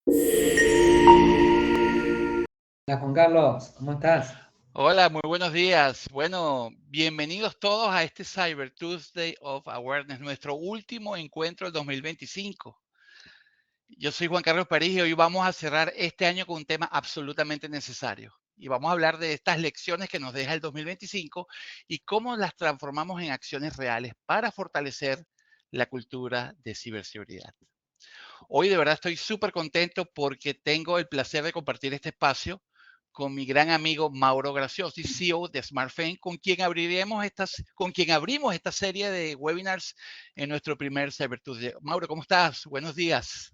Hola Juan Carlos, ¿cómo estás? Hola, muy buenos días. Bueno, bienvenidos todos a este Cyber Tuesday of Awareness, nuestro último encuentro del 2025. Yo soy Juan Carlos París y hoy vamos a cerrar este año con un tema absolutamente necesario. Y vamos a hablar de estas lecciones que nos deja el 2025 y cómo las transformamos en acciones reales para fortalecer la cultura de ciberseguridad. Hoy de verdad estoy súper contento porque tengo el placer de compartir este espacio con mi gran amigo Mauro Graciosi, CEO de SmartFame, con quien abrimos esta serie de webinars en nuestro primer Cyber Tuesday. Mauro, ¿cómo estás? Buenos días.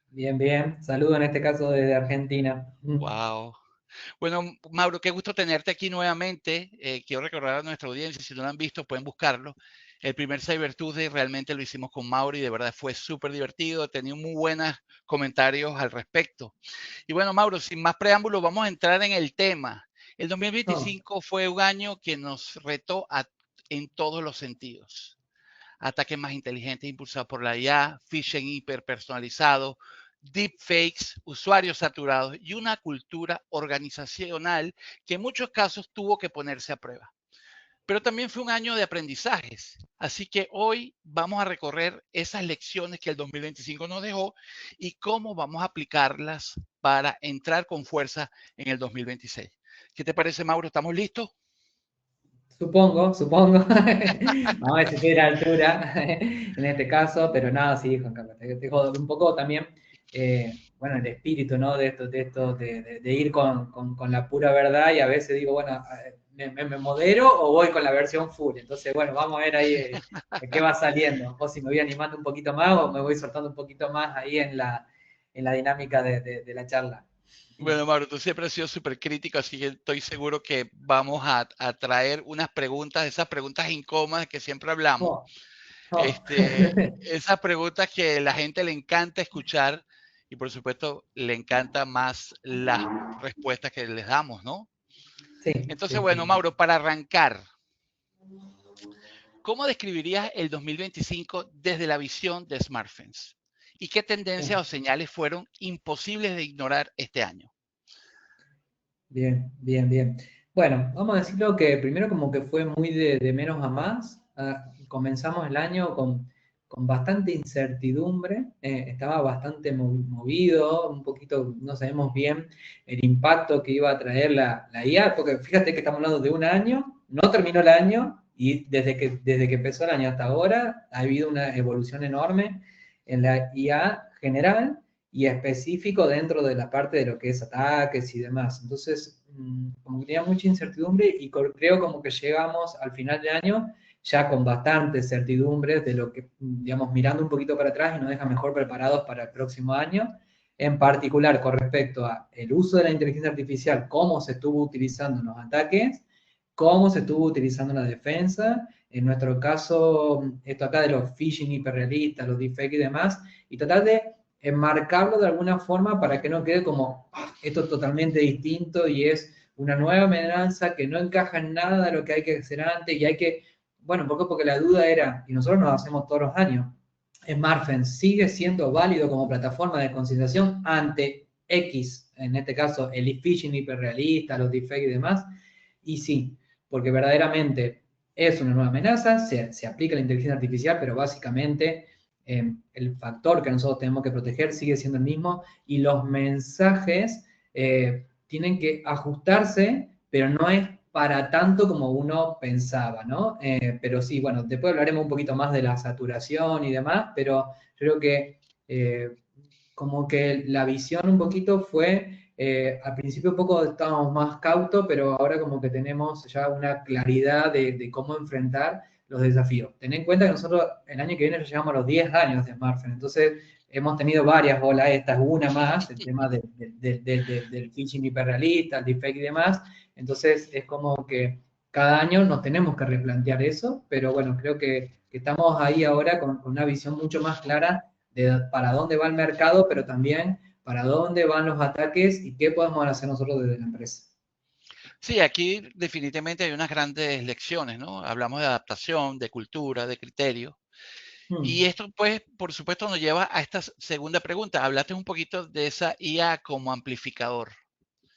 Bien, bien. Saludo en este caso desde Argentina. Wow. Bueno, Mauro, qué gusto tenerte aquí nuevamente. Quiero recordar a nuestra audiencia, si no lo han visto, pueden buscarlo. El primer Cyber Tuesday realmente lo hicimos con Mauro y de verdad fue súper divertido. He tenido muy buenos comentarios al respecto. Y bueno, Mauro, sin más preámbulos, vamos a entrar en el tema. El No, 2025 fue un año que nos retó en todos los sentidos. Ataques más inteligentes impulsados por la IA, phishing hiperpersonalizado, deepfakes, usuarios saturados y una cultura organizacional que en muchos casos tuvo que ponerse a prueba. Pero también fue un año de aprendizajes. Así que hoy vamos a recorrer esas lecciones que el 2025 nos dejó y cómo vamos a aplicarlas para entrar con fuerza en el 2026. ¿Qué te parece, Mauro? ¿Estamos listos? supongo. Vamos a ver si estoy a la altura en este caso, pero nada, sí, Juan Carlos. Te jodo un poco también, bueno, el espíritu, ¿no? De ir con la pura verdad y a veces digo, bueno, ¿me modero o voy con la versión full? Entonces, bueno, vamos a ver ahí qué va saliendo. O si me voy animando un poquito más o me voy soltando un poquito más ahí en la dinámica de la charla. Bueno, Mauro, tú siempre has sido súper crítico, así que estoy seguro que vamos a traer unas preguntas, esas preguntas incómodas que siempre hablamos, Oh, oh. esas preguntas que la gente le encanta escuchar y por supuesto le encanta más las respuestas que les damos, ¿no? Sí, Entonces, sí, bueno, sí. Mauro, para arrancar, ¿cómo describirías el 2025 desde la visión de SmartFence? ¿Y qué tendencias o señales fueron imposibles de ignorar este año? Bien, bien, bien. Bueno, vamos a decirlo que primero como que fue muy de menos a más. Comenzamos el año con bastante incertidumbre, estaba bastante movido, un poquito no sabemos bien el impacto que iba a traer la IA, porque fíjate que estamos hablando de un año, no terminó el año y desde que empezó el año hasta ahora ha habido una evolución enorme en la IA general y específico dentro de la parte de lo que es ataques y demás. Entonces, como que tenía mucha incertidumbre y creo como que llegamos al final del año ya con bastantes certidumbres de lo que, digamos, mirando un poquito para atrás y nos deja mejor preparados para el próximo año, en particular con respecto a el uso de la inteligencia artificial, cómo se estuvo utilizando en los ataques, cómo se estuvo utilizando en la defensa, en nuestro caso, esto acá de los phishing hiperrealistas, los deepfakes y demás, y tratar de enmarcarlo de alguna forma para que no quede como esto es totalmente distinto y es una nueva amenaza que no encaja en nada de lo que hay que hacer antes y hay que, bueno, porque la duda era, y nosotros nos hacemos todos los años, SmartFence sigue siendo válido como plataforma de concienciación ante X, en este caso el phishing hiperrealista, los deepfakes y demás, y sí, porque verdaderamente es una nueva amenaza, se aplica la inteligencia artificial, pero básicamente el factor que nosotros tenemos que proteger sigue siendo el mismo y los mensajes tienen que ajustarse, pero no es para tanto como uno pensaba, ¿no? Pero sí, bueno, después hablaremos un poquito más de la saturación y demás, pero yo creo que como que la visión un poquito fue, al principio un poco estábamos más cautos, pero ahora como que tenemos ya una claridad de cómo enfrentar los desafíos. Ten en cuenta que nosotros el año que viene ya llegamos a los 10 años de smartphone, entonces hemos tenido varias bolas, esta es una más, el tema del phishing hiperrealista, el deepfake y demás, entonces es como que cada año nos tenemos que replantear eso, pero bueno, creo que estamos ahí ahora con una visión mucho más clara de para dónde va el mercado, pero también para dónde van los ataques y qué podemos hacer nosotros desde la empresa. Sí, aquí definitivamente hay unas grandes lecciones, ¿no? Hablamos de adaptación, de cultura, de criterio. Y mm, esto, pues, por supuesto, nos lleva a esta segunda pregunta. Hablaste un poquito de esa IA como amplificador.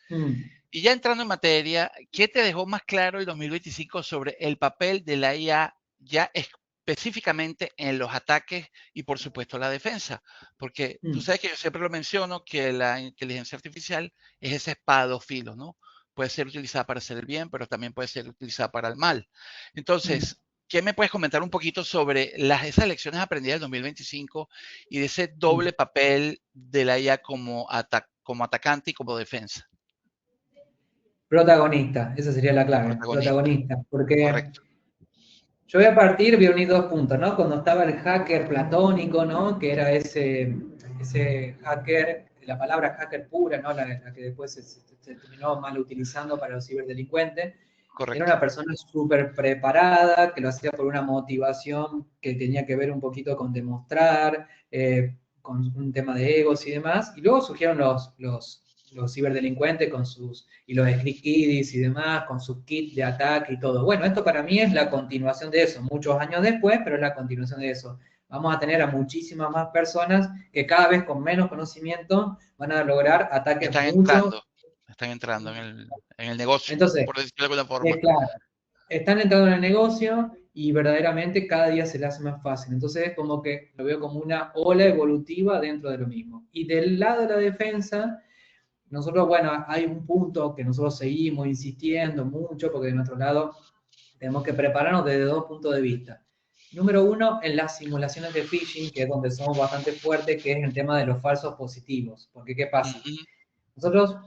mm, Y ya entrando en materia, ¿qué te dejó más claro el 2025 sobre el papel de la IA ya específicamente en los ataques y, por supuesto, la defensa? Porque tú mm, sabes que yo siempre lo menciono, que la inteligencia artificial es esa espada de dos filos, ¿no? Puede ser utilizada para hacer el bien, pero también puede ser utilizada para el mal. mm, Entonces, ¿qué me puedes comentar un poquito sobre esas lecciones aprendidas del 2025 y de ese mm. doble papel de la IA como atacante y como defensa? Protagonista, esa sería la clave, Protagonista, protagonista, porque correcto. yo voy a unir dos puntos, ¿no? Cuando estaba el hacker platónico, ¿no? Que era ese hacker, la palabra hacker pura, ¿no? La que después se terminó mal utilizando para los ciberdelincuentes. Era Correcto, una persona súper preparada, que lo hacía por una motivación que tenía que ver un poquito con demostrar, con un tema de egos y demás. Y luego surgieron los ciberdelincuentes con y los script kiddies y demás, con sus kits de ataque y todo. Bueno, esto para mí es la continuación de eso, muchos años después, pero es la continuación de eso. Vamos a tener a muchísimas más personas que cada vez con menos conocimiento van a lograr ataques están mucho. entrando, están entrando en el negocio, Entonces, por decirlo de alguna es forma. claro, están entrando en el negocio y verdaderamente cada día se le hace más fácil. Entonces es como que lo veo como una ola evolutiva dentro de lo mismo. Y del lado de la defensa, nosotros, bueno, hay un punto que nosotros seguimos insistiendo mucho, porque de nuestro lado tenemos que prepararnos desde dos puntos de vista. Número uno, en las simulaciones de phishing, que es donde somos bastante fuertes, que es el tema de los falsos positivos. Porque, ¿qué pasa? Ujú, Nosotros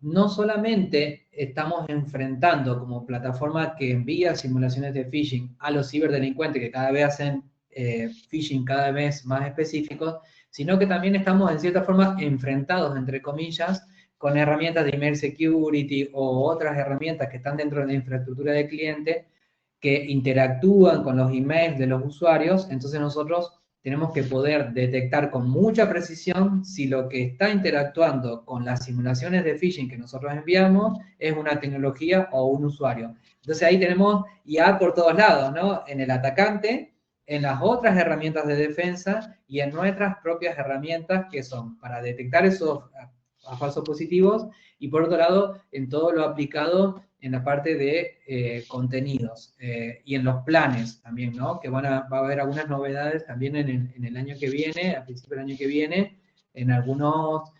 no solamente estamos enfrentando como plataforma que envía simulaciones de phishing a los ciberdelincuentes que cada vez hacen phishing cada vez más específicos, sino que también estamos en cierta forma enfrentados, entre comillas, con herramientas de email security o otras herramientas que están dentro de la infraestructura del cliente que interactúan con los emails de los usuarios. Entonces nosotros tenemos que poder detectar con mucha precisión si lo que está interactuando con las simulaciones de phishing que nosotros enviamos es una tecnología o un usuario. Entonces ahí tenemos IA por todos lados, ¿no? En el atacante, en las otras herramientas de defensa y en nuestras propias herramientas que son para detectar esos falsos positivos y por otro lado en todo lo aplicado en la parte de contenidos y en los planes también, ¿no? Que va a haber algunas novedades también en el año que viene, a principio del año que viene, en algunos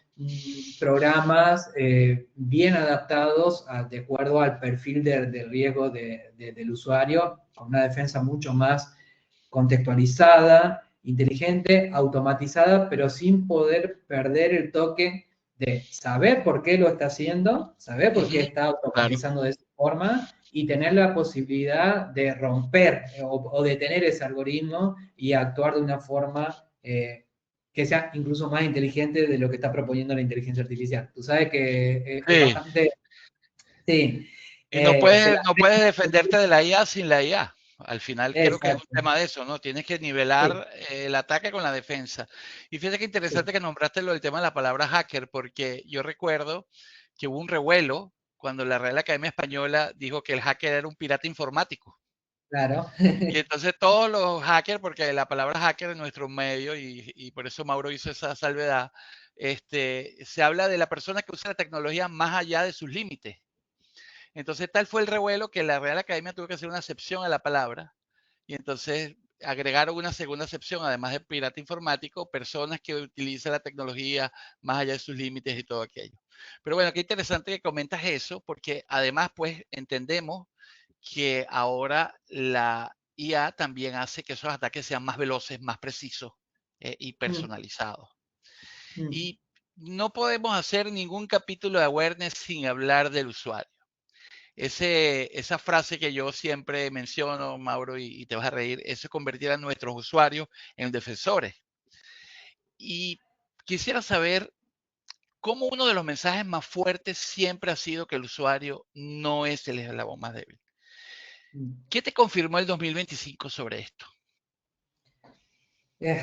programas bien adaptados de acuerdo al perfil de riesgo del usuario, con una defensa mucho más contextualizada, inteligente, automatizada, pero sin poder perder el toque de saber por qué lo está haciendo, saber por qué ujú, está claro. automatizando de esa forma y tener la posibilidad de romper o detener ese algoritmo y actuar de una forma que sea incluso más inteligente de lo que está proponiendo la inteligencia artificial. Tú sabes que es Sí, bastante, sí, y no se puedes, la... no puedes defenderte de la IA sin la IA. Al final creo que es un Exacto, tema de eso, ¿no? Tienes que sí, nivelar el ataque con la defensa. Y fíjate qué sí, interesante que nombraste lo del tema de la palabra hacker, porque yo recuerdo que hubo un revuelo cuando la Real Academia Española dijo que el hacker era un pirata informático. claro. Y entonces todos los hackers, porque la palabra hacker en nuestro medio, y por eso Mauro hizo esa salvedad, se habla de la persona que usa la tecnología más allá de sus límites. Entonces tal fue el revuelo que la Real Academia tuvo que hacer una excepción a la palabra y entonces agregaron una segunda acepción, además de pirata informático, personas que utilizan la tecnología más allá de sus límites y todo aquello. Pero bueno, qué interesante que comentas eso, porque además pues entendemos que ahora la IA también hace que esos ataques sean más veloces, más precisos y Mm, personalizados. mm. Y no podemos hacer ningún capítulo de awareness sin hablar del usuario. Esa frase que yo siempre menciono, Mauro, y te vas a reír, eso es convertir a nuestros usuarios en defensores. Y quisiera saber cómo uno de los mensajes más fuertes siempre ha sido que el usuario no es el eslabón más débil. Mm. ¿Qué te confirmó el 2025 sobre esto? Eh,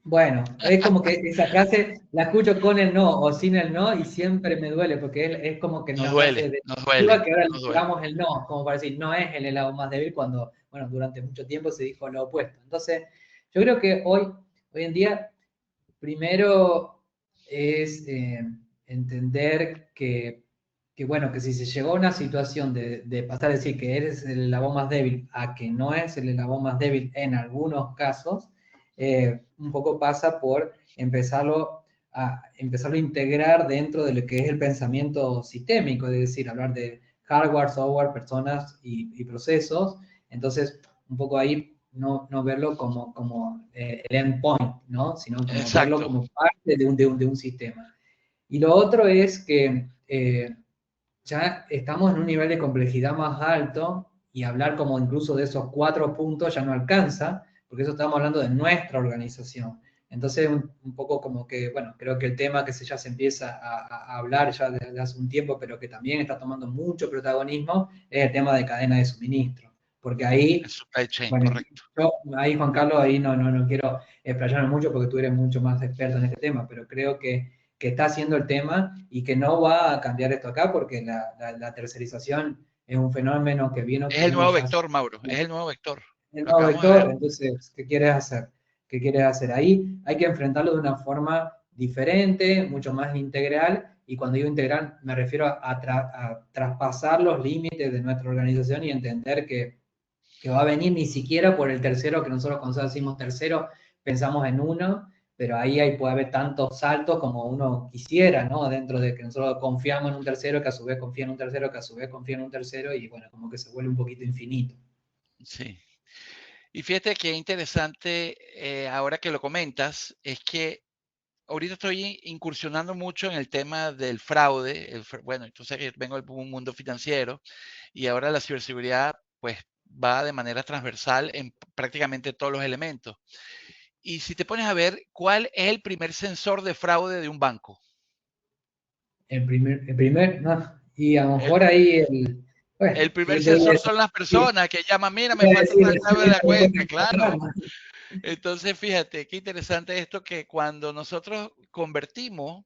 bueno, es como que esa frase la escucho con el no o sin el no y siempre me duele porque es como que Nos nos hace duele, de nos duda duele, que ahora le nos duele. digamos el no, como para decir no es el helado más débil cuando, bueno, durante mucho tiempo se dijo lo opuesto. Entonces, Yo creo que hoy en día, primero es entender bueno, que si se llegó a una situación de pasar a decir que eres el eslabón más débil a que no es el eslabón más débil en algunos casos, un poco pasa por empezarlo a integrar dentro de lo que es el pensamiento sistémico, es decir, hablar de hardware, software, personas y procesos. Entonces, un poco ahí no verlo como el endpoint, ¿no? Sino como verlo Exacto. como parte de un sistema. Y lo otro es que ya estamos en un nivel de complejidad más alto y hablar como incluso de esos 4 puntos ya no alcanza, porque eso estamos hablando de nuestra organización. Entonces, un poco como que, bueno, creo que el tema que ya se empieza a hablar ya desde hace un tiempo, pero que también está tomando mucho protagonismo, es el tema de cadena de suministro. Porque El ahí, supply chain, bueno, correcto. ahí Juan Carlos, ahí no quiero explayarme mucho porque tú eres mucho más experto en este tema, pero creo que está haciendo el tema y que no va a cambiar esto acá porque la tercerización es un fenómeno que Es el viene nuevo ya vector, Mauro. Es el nuevo vector. el Lo nuevo acabamos de ver. vector. Entonces, ¿qué quieres hacer? ¿Qué quieres hacer? Ahí hay que enfrentarlo de una forma diferente, mucho más integral, y cuando digo integral me refiero a traspasar los límites de nuestra organización y entender que va a venir ni siquiera por el tercero, que nosotros cuando decimos tercero pensamos en uno, pero ahí puede haber tantos saltos como uno quisiera, ¿no? Dentro de que nosotros confiamos en un tercero, que a su vez confía en un tercero, que a su vez confía en un tercero, y bueno, como que se vuelve un poquito infinito. Sí. Y fíjate que interesante, ahora que lo comentas, es que ahorita estoy incursionando mucho en el tema del fraude. Bueno, entonces que vengo del mundo financiero y ahora la ciberseguridad pues va de manera transversal en prácticamente todos los elementos. Y si te pones a ver, ¿cuál es el primer sensor de fraude de un banco? No, y a lo El, mejor ahí bueno, el primer yo te voy a sensor son las decir, personas que llaman, mira, me voy a falta decir, tal clave de la me cuenta, pueden claro. encontrar. Entonces, fíjate, qué interesante esto que cuando nosotros convertimos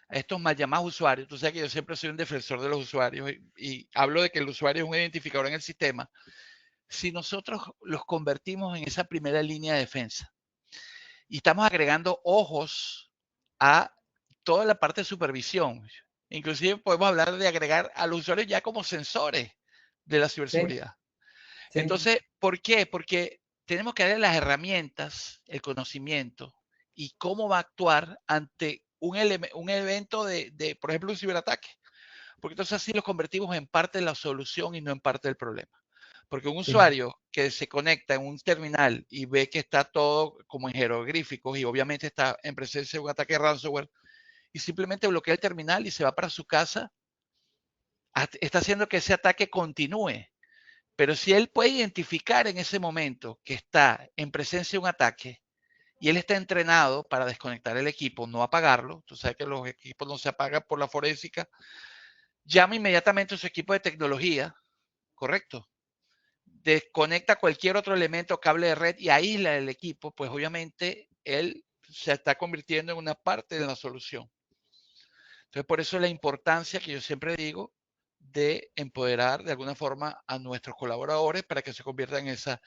a estos mal llamados usuarios, tú sabes que yo siempre soy un defensor de los usuarios y hablo de que el usuario es un identificador en el sistema. Si nosotros los convertimos en esa primera línea de defensa y estamos agregando ojos a toda la parte de supervisión, inclusive podemos hablar de agregar a los usuarios ya como sensores de la Sí, ciberseguridad. sí, Entonces, ¿por qué? Porque tenemos que darle las herramientas, el conocimiento y cómo va a actuar ante un evento por ejemplo, un ciberataque. Porque entonces así los convertimos en parte de la solución y no en parte del problema. Porque un sí, usuario que se conecta en un terminal y ve que está todo como en jeroglíficos y obviamente está en presencia de un ataque ransomware y simplemente bloquea el terminal y se va para su casa, está haciendo que ese ataque continúe. Pero si él puede identificar en ese momento que está en presencia de un ataque y él está entrenado para desconectar el equipo, no apagarlo, tú sabes que los equipos no se apagan por la forésica, llama inmediatamente a su equipo de tecnología, correcto, desconecta cualquier otro elemento, cable de red y aísla el equipo, pues obviamente él se está convirtiendo en una parte de la solución. Entonces, por eso la importancia que yo siempre digo de empoderar de alguna forma a nuestros colaboradores para que se conviertan en esa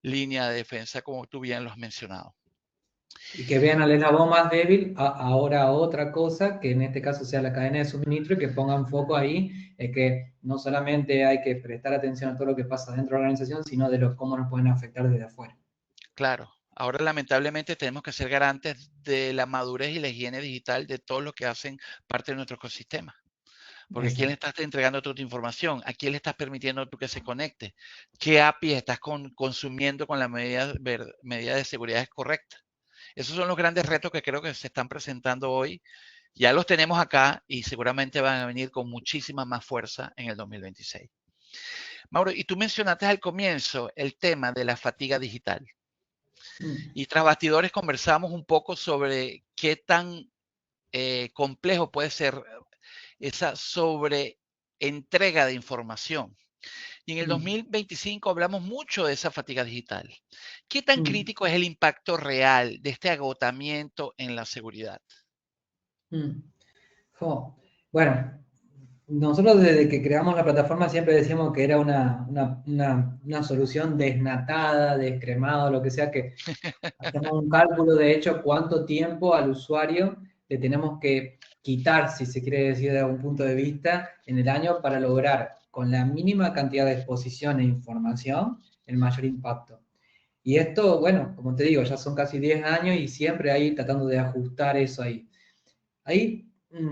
línea de defensa, como tú bien lo has mencionado. y que vean al eslabón más débil, ahora otra cosa, que en este caso sea la cadena de suministro, y que pongan foco ahí, es que no solamente hay que prestar atención a todo lo que pasa dentro de la organización, sino de cómo nos pueden afectar desde afuera. Claro, ahora lamentablemente tenemos que ser garantes de la madurez y la higiene digital de todos los que hacen parte de nuestro ecosistema. Porque ¿a quién le Exacto. estás entregando toda tu información? ¿A quién le estás permitiendo tú que se conecte? ¿Qué API estás consumiendo con la medida de seguridad correcta? Esos son los grandes retos que creo que se están presentando hoy. Ya los tenemos acá y seguramente van a venir con muchísima más fuerza en el 2026. Mauro, y tú mencionaste al comienzo el tema de la fatiga digital. Mm. Y tras bastidores conversamos un poco sobre qué tan complejo puede ser esa sobreentrega de información. Y en el Mm. 2025 hablamos mucho de esa fatiga digital. ¿Qué tan Mm. crítico es el impacto real de este agotamiento en la seguridad? Mm. Oh. Bueno. nosotros desde que creamos la plataforma siempre decíamos que era una solución desnatada, descremada, lo que sea, que hacemos un cálculo de hecho cuánto tiempo al usuario le tenemos que quitar, si se quiere decir de algún punto de vista, en el año para lograr con la mínima cantidad de exposición e información el mayor impacto. Y esto, bueno, como te digo, ya son casi 10 años y siempre ahí tratando de ajustar eso ahí. Ahí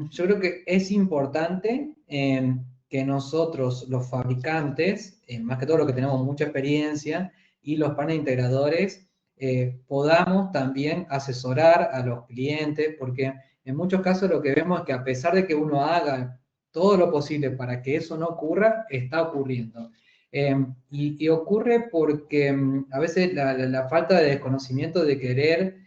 yo creo que es importante que nosotros, los fabricantes, más que todo los que tenemos mucha experiencia, y los paneles integradores, podamos también asesorar a los clientes, porque en muchos casos lo que vemos es que a pesar de que uno haga todo lo posible para que eso no ocurra, está ocurriendo. Y ocurre porque a veces la falta de desconocimiento de querer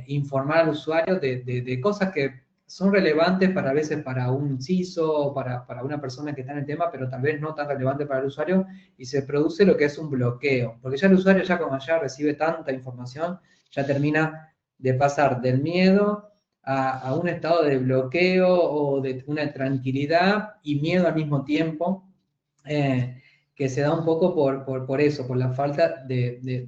informar al usuario de cosas que son relevantes para a veces para un CISO o para una persona que está en el tema, pero tal vez no tan relevante para el usuario, y se produce lo que es un bloqueo, porque ya el usuario ya como ya recibe tanta información, ya termina de pasar del miedo a un estado de bloqueo o de una tranquilidad y miedo al mismo tiempo, que se da un poco por eso, por la falta del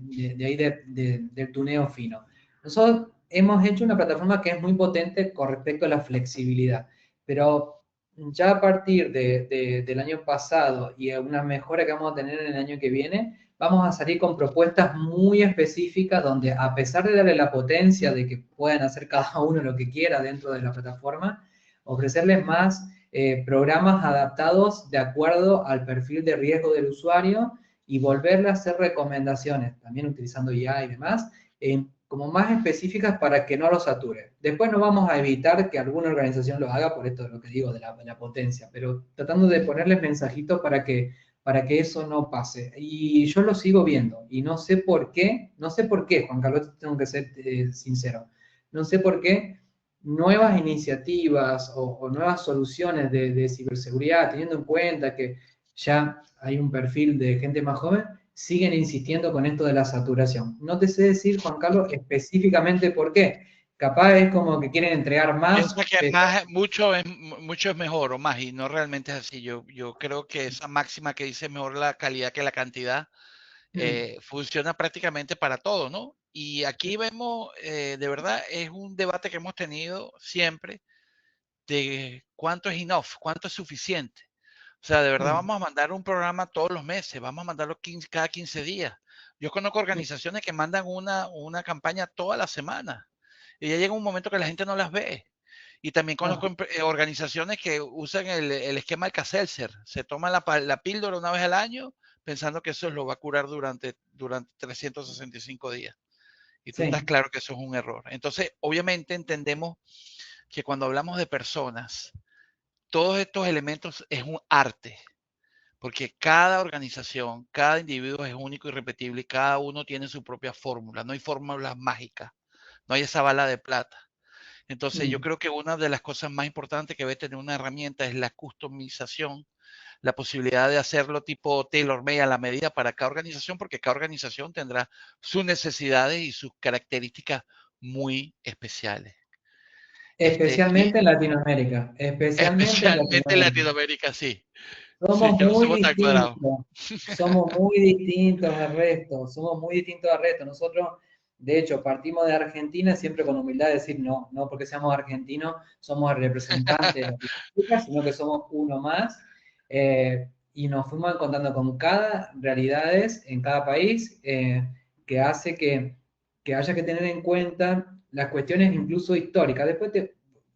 tuneo fino. Nosotros hemos hecho una plataforma que es muy potente con respecto a la flexibilidad, pero ya a partir del año pasado y una mejora que vamos a tener en el año que viene, vamos a salir con propuestas muy específicas donde a pesar de darle la potencia de que puedan hacer cada uno lo que quiera dentro de la plataforma, ofrecerles más programas adaptados de acuerdo al perfil de riesgo del usuario y volverle a hacer recomendaciones, también utilizando IA y demás, como más específicas para que no lo sature. Después no vamos a evitar que alguna organización lo haga, por esto de lo que digo de la potencia, pero tratando de ponerles mensajitos para que eso no pase. Y yo lo sigo viendo y no sé por qué, no sé por qué, Juan Carlos, tengo que ser sincero, no sé por qué nuevas iniciativas o nuevas soluciones de ciberseguridad, teniendo en cuenta que ya hay un perfil de gente más joven, siguen insistiendo con esto de la saturación. No te sé decir, Juan Carlos, específicamente por qué. Capaz es como que quieren entregar más, Piensa que pero... más, mucho es mejor o más, y no realmente es así. Yo creo que esa máxima que dice mejor la calidad que la cantidad funciona prácticamente para todo, ¿no? Y aquí vemos, de verdad, es un debate que hemos tenido siempre de cuánto es enough, cuánto es suficiente. O sea, de verdad vamos a mandar un programa todos los meses, vamos a mandarlo cada 15 días. Yo conozco organizaciones que mandan una campaña toda la semana y ya llega un momento que la gente no las ve. Y también conozco organizaciones que usan el esquema Alka-Seltzer. Se toman la píldora una vez al año pensando que eso lo va a curar durante 365 días. Y tú estás Sí, claro que eso es un error. Entonces, obviamente entendemos que cuando hablamos de personas, todos estos elementos es un arte, porque cada organización, cada individuo es único y repetible y cada uno tiene su propia fórmula. No hay fórmulas mágicas, no hay esa bala de plata. Entonces, yo creo que una de las cosas más importantes que debe tener una herramienta es la customización, la posibilidad de hacerlo tipo tailor-made a la medida para cada organización, porque cada organización tendrá sus necesidades y sus características muy especiales. Y especialmente en Latinoamérica, especialmente en especialmente en Latinoamérica. Latinoamérica, sí. Sí, Somos que no muy somos tan cuadrados. somos muy distintos al resto, somos muy distintos al resto. Nosotros, de hecho, partimos de Argentina siempre con humildad de decir, no, no porque seamos argentinos, somos el representante de Latinoamérica, sino que somos uno más. Y nos fuimos encontrando con cada realidades en cada país que hace que haya que tener en cuenta las cuestiones incluso históricas. Después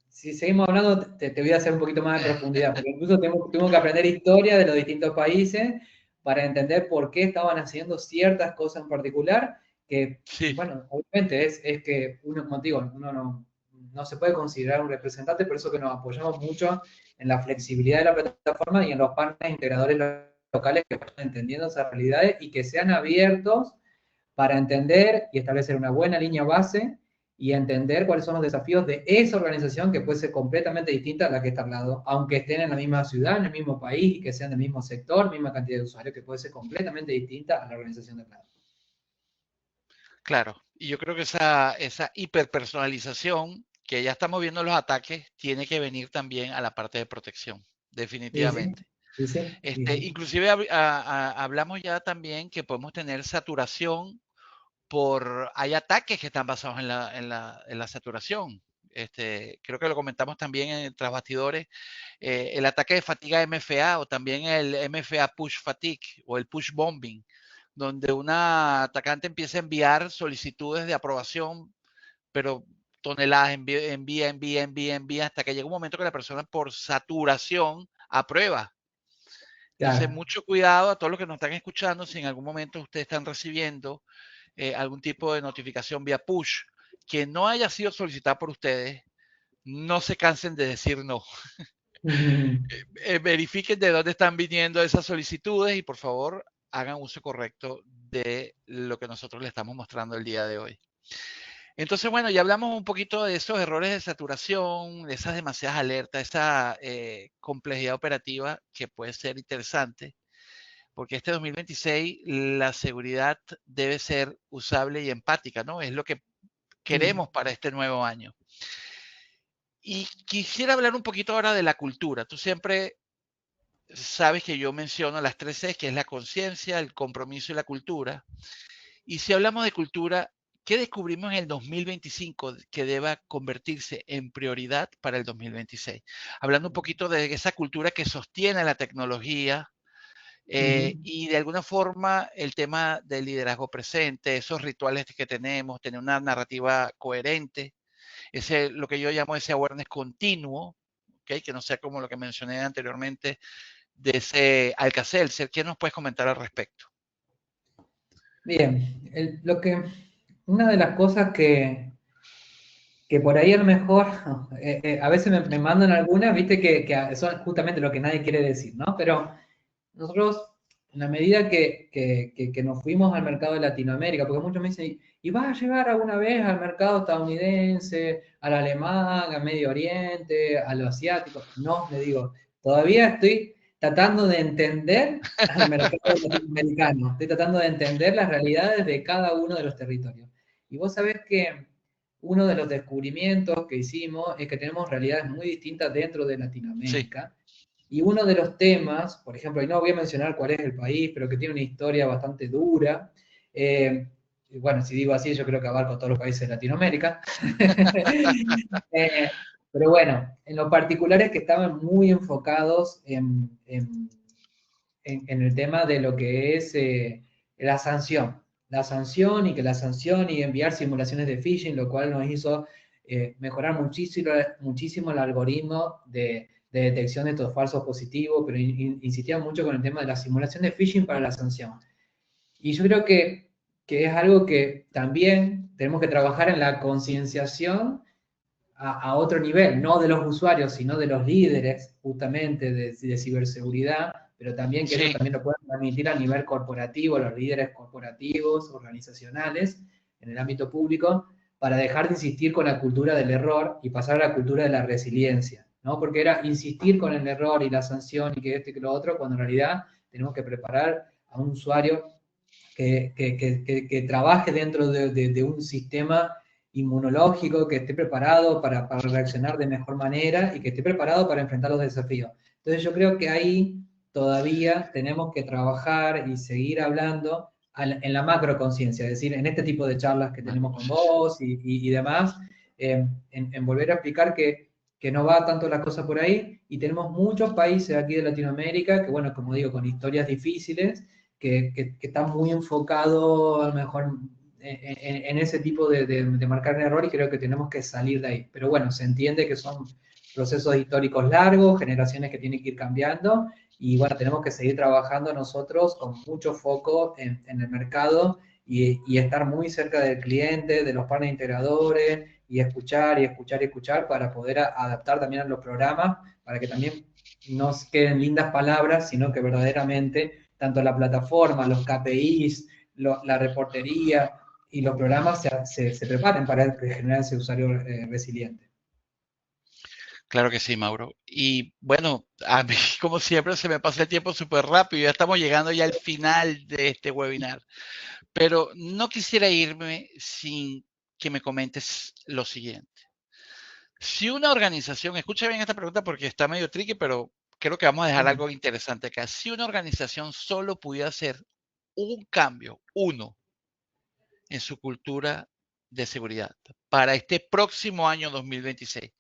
si seguimos hablando, te voy a hacer un poquito más de profundidad, porque incluso tuvimos que aprender historia de los distintos países para entender por qué estaban haciendo ciertas cosas en particular, que, Sí, bueno, obviamente es que uno, como te digo, uno no se puede considerar un representante, por eso que nos apoyamos mucho en la flexibilidad de la plataforma y en los partners integradores locales que vayan entendiendo esas realidades y que sean abiertos para entender y establecer una buena línea base y entender cuáles son los desafíos de esa organización que puede ser completamente distinta a la que está al lado, aunque estén en la misma ciudad, en el mismo país y que sean del mismo sector, misma cantidad de usuarios, que puede ser completamente distinta a la organización de al lado. claro. Y yo creo que esa hiperpersonalización que ya estamos viendo en los ataques tiene que venir también a la parte de protección. Sí, sí, definitivamente. sí, sí, sí, sí. Inclusive hablamos ya también que podemos tener saturación hay ataques que están basados en la saturación. Creo que lo comentamos también tras bastidores, el ataque de fatiga MFA o también el MFA push fatigue o el push bombing, donde una atacante empieza a enviar solicitudes de aprobación, pero toneladas, envía, hasta que llega un momento que la persona por saturación aprueba. Entonces, Claro. mucho cuidado a todos los que nos están escuchando, si en algún momento ustedes están recibiendo algún tipo de notificación vía push que no haya sido solicitada por ustedes, no se cansen de decir no. Ujú. Verifiquen de dónde están viniendo esas solicitudes y por favor hagan uso correcto de lo que nosotros les estamos mostrando el día de hoy. Entonces, bueno, ya hablamos un poquito de esos errores de saturación, de esas demasiadas alertas, esa complejidad operativa que puede ser interesante, porque este 2026 la seguridad debe ser usable y empática, ¿no? Es lo que Mm, queremos para este nuevo año. Y quisiera hablar un poquito ahora de la cultura. Tú siempre sabes que yo menciono las 3 C, que es la conciencia, el compromiso y la cultura. Y si hablamos de cultura, ¿qué descubrimos en el 2025 que deba convertirse en prioridad para el 2026? Hablando un poquito de esa cultura que sostiene la tecnología ujú. y de alguna forma el tema del liderazgo presente, esos rituales que tenemos, tener una narrativa coherente, lo que yo llamo ese awareness continuo, ¿okay? Que no sea como lo que mencioné anteriormente de ese Alka-Seltzer. ¿Qué nos puedes comentar al respecto? Bien, una de las cosas que por ahí a lo mejor, a veces me mandan algunas, viste, que son justamente lo que nadie quiere decir, ¿no? Pero nosotros, en la medida que nos fuimos al mercado de Latinoamérica, porque muchos me dicen, ¿y vas a llegar alguna vez al mercado estadounidense, al alemán, al Medio Oriente, a lo asiático? No, le digo, todavía estoy tratando de entender al mercado latinoamericano, estoy tratando de entender las realidades de cada uno de los territorios. Y vos sabés que uno de los descubrimientos que hicimos es que tenemos realidades muy distintas dentro de Sí, Latinoamérica. Y uno de los temas, por ejemplo, y no voy a mencionar cuál es el país, pero que tiene una historia bastante dura, bueno, si digo así, yo creo que abarco todos los países de Latinoamérica. Eh, pero bueno, en lo particular es que estaban muy enfocados en el tema de lo que es la sanción. La sanción y que la sanción y enviar simulaciones de phishing, lo cual nos hizo mejorar muchísimo, muchísimo el algoritmo de detección de estos falsos positivos, pero insistían mucho con el tema de la simulación de phishing para la sanción. Y yo creo que es algo que también tenemos que trabajar en la concienciación a otro nivel, no de los usuarios, sino de los líderes justamente de ciberseguridad, pero también que ellos sí, también lo puedan transmitir a nivel corporativo, los líderes corporativos, organizacionales, en el ámbito público, para dejar de insistir con la cultura del error y pasar a la cultura de la resiliencia, ¿no? Porque era insistir con el error y la sanción y que esto y que lo otro, cuando en realidad tenemos que preparar a un usuario que trabaje dentro de un sistema inmunológico, que esté preparado para reaccionar de mejor manera y que esté preparado para enfrentar los desafíos. Entonces yo creo que ahí todavía tenemos que trabajar y seguir hablando en la macroconciencia, es decir, en este tipo de charlas que tenemos con macroconciencia. vos y demás, en volver a explicar que no va tanto la cosa por ahí y tenemos muchos países aquí de Latinoamérica que, bueno, como digo, con historias difíciles, que están muy enfocados a lo mejor en ese tipo de marcar un error y creo que tenemos que salir de ahí. Pero bueno, se entiende que son procesos históricos largos, generaciones que tienen que ir cambiando y bueno, tenemos que seguir trabajando nosotros con mucho foco en el mercado y estar muy cerca del cliente, de los partners integradores y escuchar y escuchar y escuchar para poder adaptar también a los programas, para que también no queden lindas palabras, sino que verdaderamente tanto la plataforma, los KPIs, la reportería y los programas se preparen para generar ese usuario resiliente. Claro que sí, Mauro. Y bueno, a mí, como siempre, se me pasa el tiempo súper rápido. Ya estamos llegando ya al final de este webinar. Pero no quisiera irme sin que me comentes lo siguiente. Si una organización, escucha bien esta pregunta porque está medio tricky, pero creo que vamos a dejar Bien. algo interesante acá. Si una organización solo pudiera hacer un cambio, uno, en su cultura de seguridad para este próximo año 2026,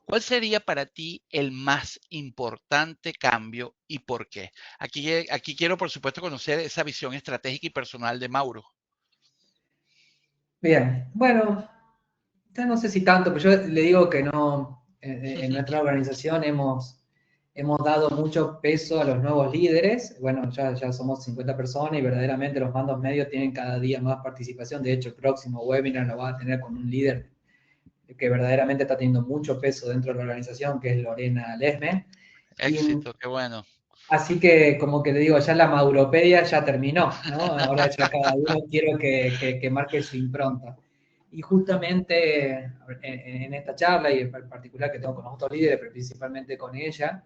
¿cuál sería para ti el más importante cambio y por qué? Aquí quiero, por supuesto, conocer esa visión estratégica y personal de Mauro. Bien, bueno, ya no sé si tanto, pero yo le digo que no, en nuestra organización hemos dado mucho peso a los nuevos líderes. Bueno, ya somos 50 personas y verdaderamente los mandos medios tienen cada día más participación. De hecho, el próximo webinar lo va a tener con un líder que verdaderamente está teniendo mucho peso dentro de la organización, que es Lorena Lesme. Y Éxito, qué bueno. así que, como que le digo, ya la Mauropedia ya terminó, ¿no? Ahora ya cada uno quiero que marque su impronta. Y justamente en esta charla, y en particular que tengo con los otros líderes, pero principalmente con ella,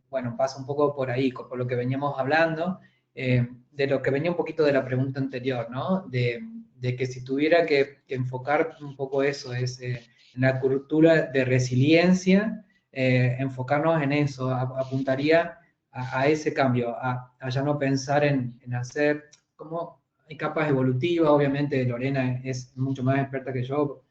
bueno, pasa un poco por ahí, por lo que veníamos hablando, de lo que venía un poquito de la pregunta anterior, ¿no? De que si tuviera que enfocar un poco eso, es en la cultura de resiliencia, enfocarnos en eso, apuntaría a ese cambio, a ya no pensar en hacer como hay capas evolutivas, obviamente Lorena es mucho más experta que yo,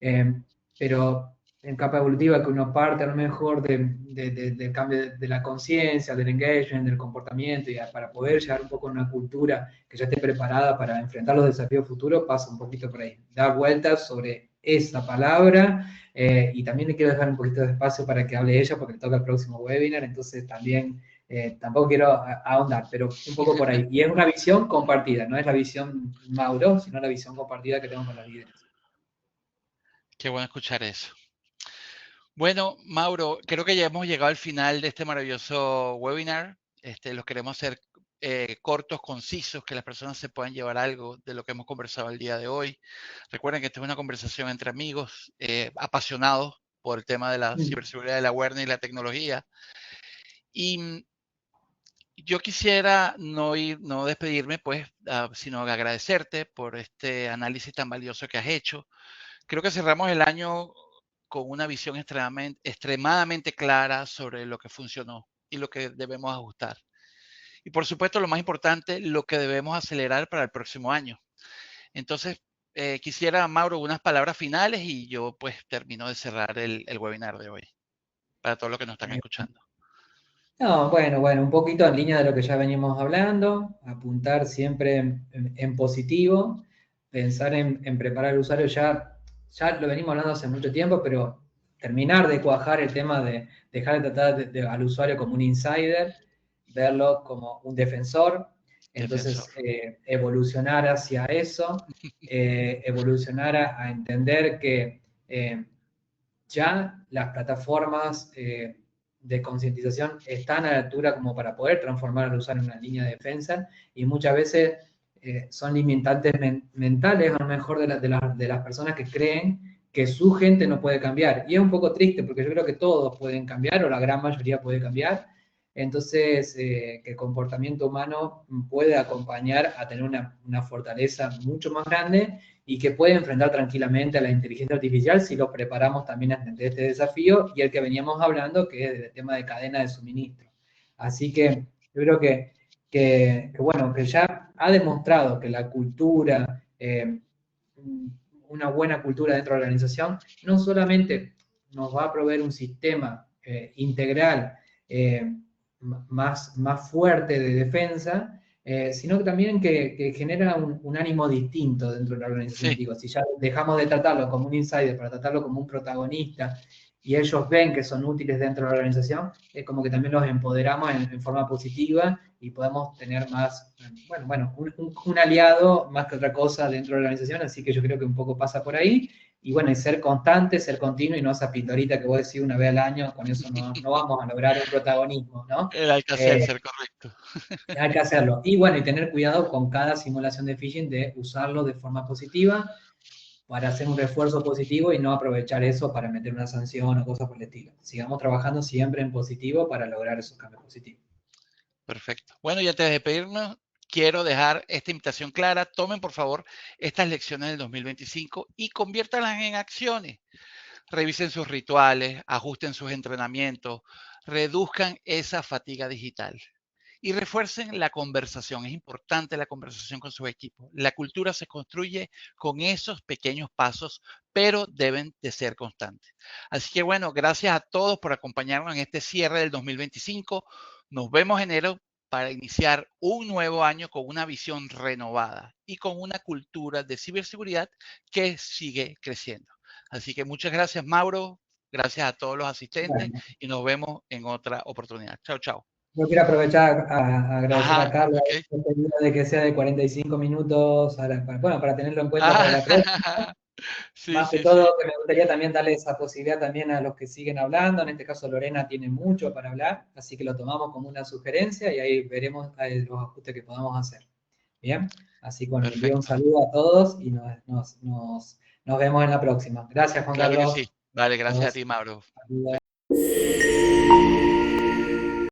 eh, pero en capa evolutiva que uno parte a lo mejor del cambio de la conciencia, del engagement, del comportamiento, y para poder llegar un poco a una cultura que ya esté preparada para enfrentar los desafíos futuros, pasa un poquito por ahí. Dar vueltas sobre esa palabra, y también le quiero dejar un poquito de espacio para que hable ella, porque le toca el próximo webinar, entonces también tampoco quiero ahondar, pero un poco por ahí. Y es una visión compartida, no es la visión Mauro, sino la visión compartida que tengo con los líderes. Qué bueno escuchar eso. Bueno, Mauro, creo que ya hemos llegado al final de este maravilloso webinar. Los queremos hacer cortos, concisos, que las personas se puedan llevar algo de lo que hemos conversado el día de hoy. Recuerden que esta es una conversación entre amigos apasionados por el tema de la Mm. ciberseguridad, de la awareness y la tecnología. Y yo quisiera no despedirme, pues, sino agradecerte por este análisis tan valioso que has hecho. Creo que cerramos el año con una visión extremadamente clara sobre lo que funcionó y lo que debemos ajustar. Y por supuesto, lo más importante, lo que debemos acelerar para el próximo año. Entonces, quisiera, Mauro, unas palabras finales y yo pues termino de cerrar el webinar de hoy para todos los que nos están escuchando. No, bueno, un poquito en línea de lo que ya veníamos hablando, apuntar siempre en positivo, pensar en preparar al usuario, ya lo venimos hablando hace mucho tiempo, pero terminar de cuajar el tema de dejar de tratar al usuario como un insider, verlo como un defensor, Defensor. entonces evolucionar hacia eso, evolucionar a entender que ya las plataformas de concientización están a la altura como para poder transformar al usuario en una línea de defensa, y muchas veces son limitantes mentales a lo mejor de las personas que creen que su gente no puede cambiar. Y es un poco triste porque yo creo que todos pueden cambiar, o la gran mayoría puede cambiar. Entonces, que el comportamiento humano puede acompañar a tener una fortaleza mucho más grande, y que puede enfrentar tranquilamente a la inteligencia artificial si lo preparamos también a entender este desafío y el que veníamos hablando, que es el tema de cadena de suministro. Así que yo creo bueno, que ya ha demostrado que la cultura, una buena cultura dentro de la organización, no solamente nos va a proveer un sistema integral eh, más fuerte de defensa, sino que también que genera un ánimo distinto dentro de la organización. Sí, Digo, si ya dejamos de tratarlo como un insider para tratarlo como un protagonista, y ellos ven que son útiles dentro de la organización, es como que también los empoderamos en forma positiva y podemos tener más, un aliado más que otra cosa dentro de la organización. Así que yo creo que un poco pasa por ahí. Y bueno, y ser constante, ser continuo, y no esa pildorita que vos decís una vez al año, con eso no vamos a lograr un protagonismo, ¿no? hay que hacer, Eh, ser correcto. hay que hacerlo. Y bueno, y tener cuidado con cada simulación de phishing, de usarlo de forma positiva para hacer un refuerzo positivo y no aprovechar eso para meter una sanción o cosas por el estilo. Sigamos trabajando siempre en positivo para lograr esos cambios positivos. Perfecto. Bueno, y antes de despedirnos, quiero dejar esta invitación clara. Tomen, por favor, estas lecciones del 2025 y conviértanlas en acciones. revisen sus rituales, ajusten sus entrenamientos, reduzcan esa fatiga digital y refuercen la conversación. Es importante la conversación con sus equipos. La cultura se construye con esos pequeños pasos, pero deben de ser constantes. Así que bueno, gracias a todos por acompañarnos en este cierre del 2025. Nos vemos en enero para iniciar un nuevo año con una visión renovada y con una cultura de ciberseguridad que sigue creciendo. Así que muchas gracias, Mauro. Gracias a todos los asistentes Bueno, y nos vemos en otra oportunidad. Chao, chao. yo quiero aprovechar a agradecer a Ajá, Carlos ok. el pedido de que sea de 45 minutos, bueno, para tenerlo en cuenta para Ah, la próxima. sí, Más que sí, sí. todo, que me gustaría también darle esa posibilidad también a los que siguen hablando. En este caso, Lorena tiene mucho para hablar, así que lo tomamos como una sugerencia y ahí veremos los ajustes que podamos hacer. Bien, así que bueno, le envío un Perfecto. saludo a todos y nos vemos en la próxima. Gracias, Juan Claro que Carlos. sí. Vale, gracias a Adiós. ti, Mauro. Saludos.